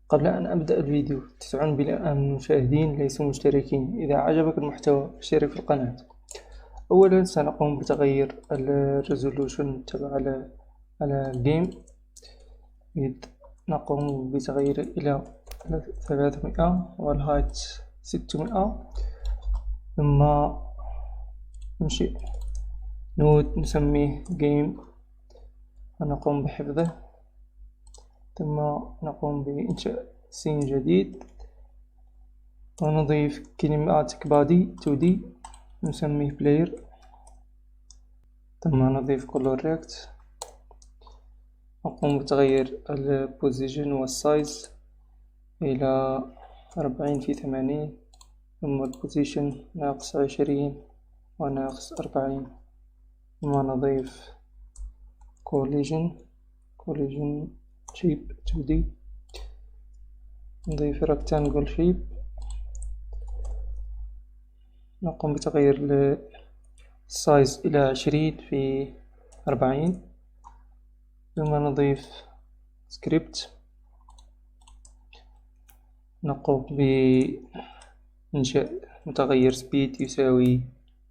قبل أن أبدأ الفيديو 9% من المشاهدين ليسوا مشتركين. إذا عجبك المحتوى اشترك في القناة. أولا سنقوم بتغيير الريزولوشن تبع على الجيم. نقوم بتغييره إلى 300 والهايت 600. ثم ننشئ نود نسميه جيم ونقوم بحفظه. ثم نقوم بإنشاء سين جديد ونضيف كلمات body 2D نسميه player. ثم نضيف color rect. نقوم بتغيير البوزيشن والسايز إلى 40 في 80. ثم البوزيشن ناقص 20 وناقص 40. ثم نضيف collision shape 2D. نضيف rectangle shape. نقوم بتغيير السايز إلى 20 في 40. ثم نضيف سكريبت. نقوم بإنشاء متغير speed يساوي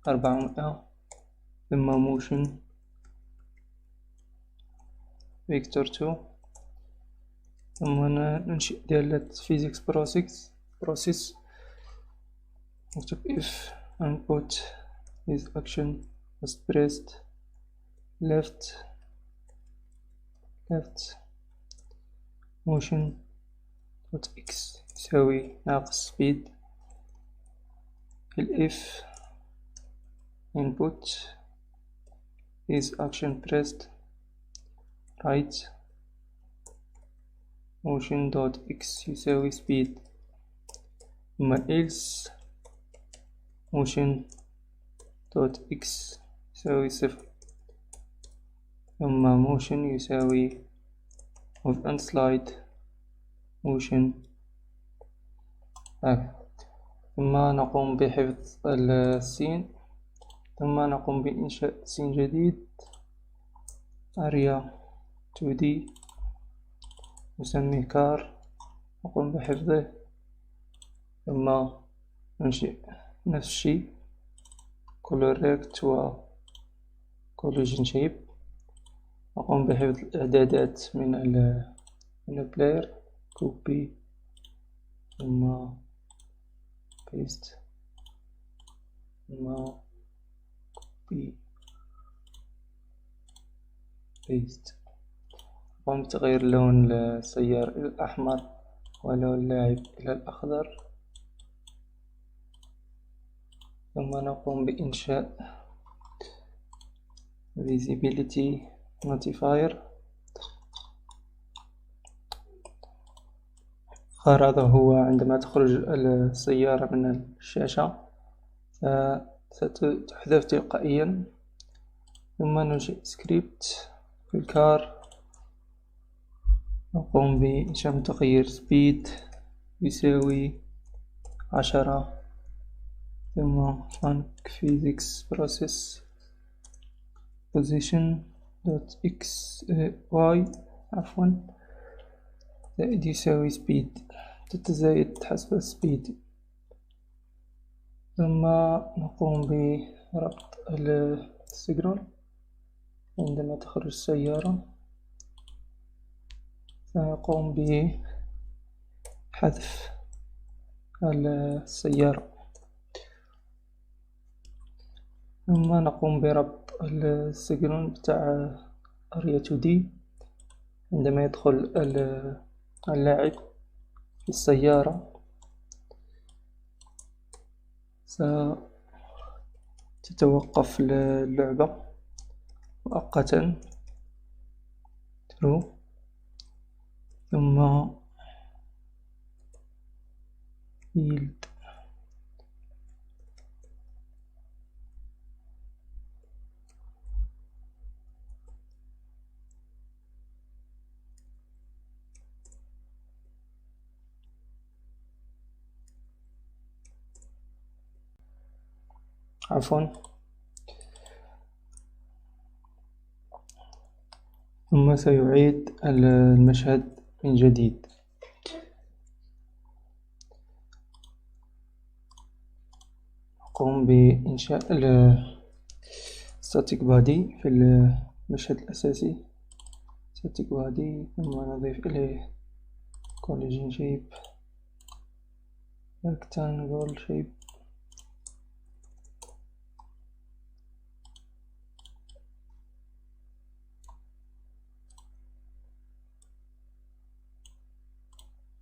400. ثم motion vector 2. ثم ننشئ دالة physics process. نكتب if input is action was pressed left motion x يساوي ناقص speed. if input is action pressed right motion x يساوي speed. ثم else motion x يساوي 0. ثم motion يساوي move and slide motion. ثم نقوم بحفظ السين. ثم نقوم بإنشاء سين جديد area 2D نسميه car. نقوم بحفظه. ثم ننشئ نفس الشيء color rect و collision shape. نقوم بحفظ الإعدادات من البلاير copy ثم paste ثم copy paste. نقوم بتغيير لون السيارة إلى الأحمر ولون اللاعب إلى الأخضر. ثم نقوم بإنشاء visibility notifier. غرضه هو عندما تخرج السيارة من الشاشة ستحذف تلقائيا. ثم ننشئ سكريبت في الكار. نقوم بإنشاء متغير speed يساوي 10. ثم func physics process position x y زائد يساوي speed تتزايد حسب speed. ثم نقوم بربط السيجنال عندما تخرج السيارة. سنقوم بحذف السيارة. ثم نقوم بربط السيجنال بتاع area 2D عندما يدخل اللاعب في السيارة. ستتوقف اللعبة مؤقتا true. ثم yield ثم سيعيد المشهد من جديد. قم بإنشاء static body في المشهد الأساسي. static body، ثم نضيف إليه collision shape، rectangle shape،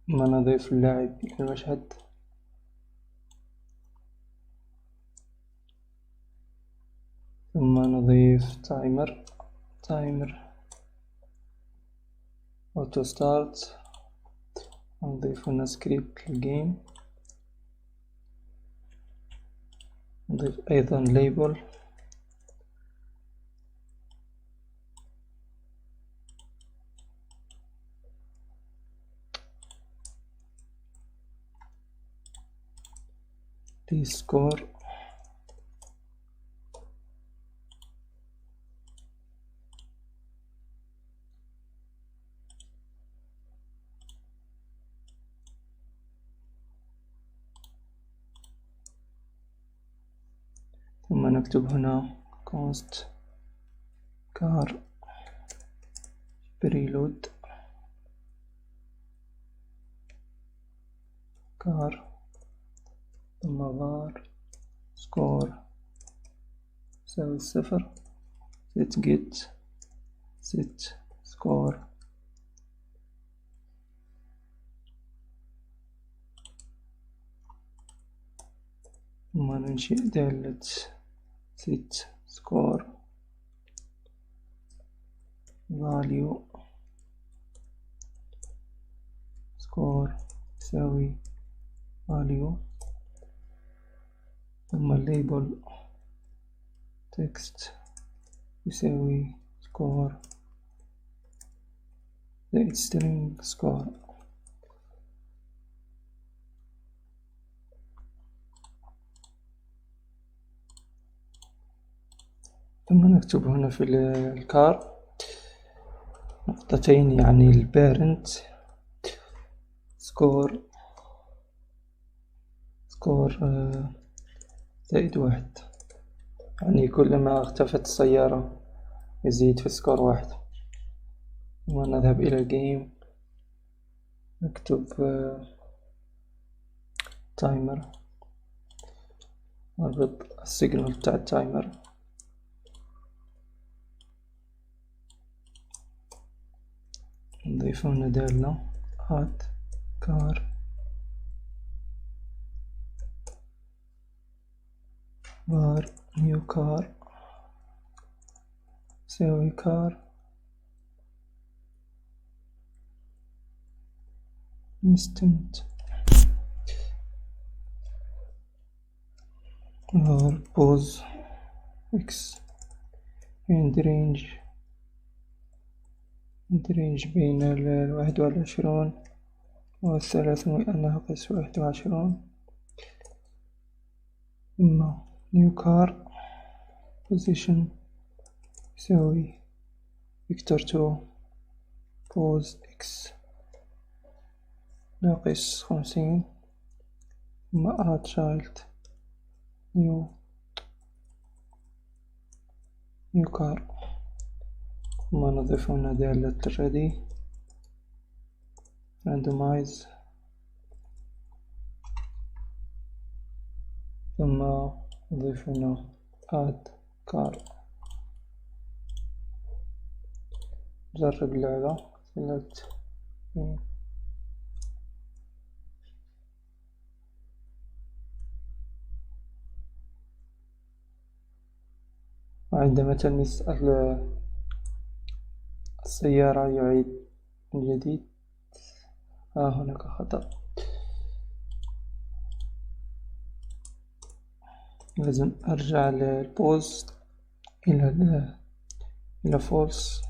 ثم نضيف اللاعب في المشهد، ثم نضيف تايمر auto start، نضيف هنا سكريبت للجيم، نضيف أيضا label، score، ثم نكتب هنا const car preload car، ثم var score يساوي 0، set score، ثم ننشئ دالة set score value score يساوي value، ثم label text يساوي score زائد string score، ثم نكتب هنا في الكار نقطتين، يعني البارنت سكور زائد 1، يعني كلما اختفت السيارة يزيد في السكور 1. ثم نذهب إلى الجيم، نكتب تايمر، نربط السيجنال بتاع التايمر، نضيف هنا دالة add car var new car يساوي car instant var pause x and range بين 21 و300 ناقص 21، ثم new car position يساوي vector 2 pause x ناقص 50، ثم add child new car، ثم نضيف هنا دالة ready randomize، ثم نضيف هنا add car. نجرب اللعبة select وعندما تلمس السيارة يعيد من جديد. هناك خطأ، لازم أرجع للبوز إلى فولس.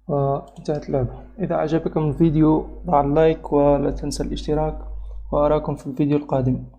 وانتهت اللعبة. إذا عجبكم الفيديو ضع اللايك ولا تنسى الاشتراك، وأراكم في الفيديو القادم.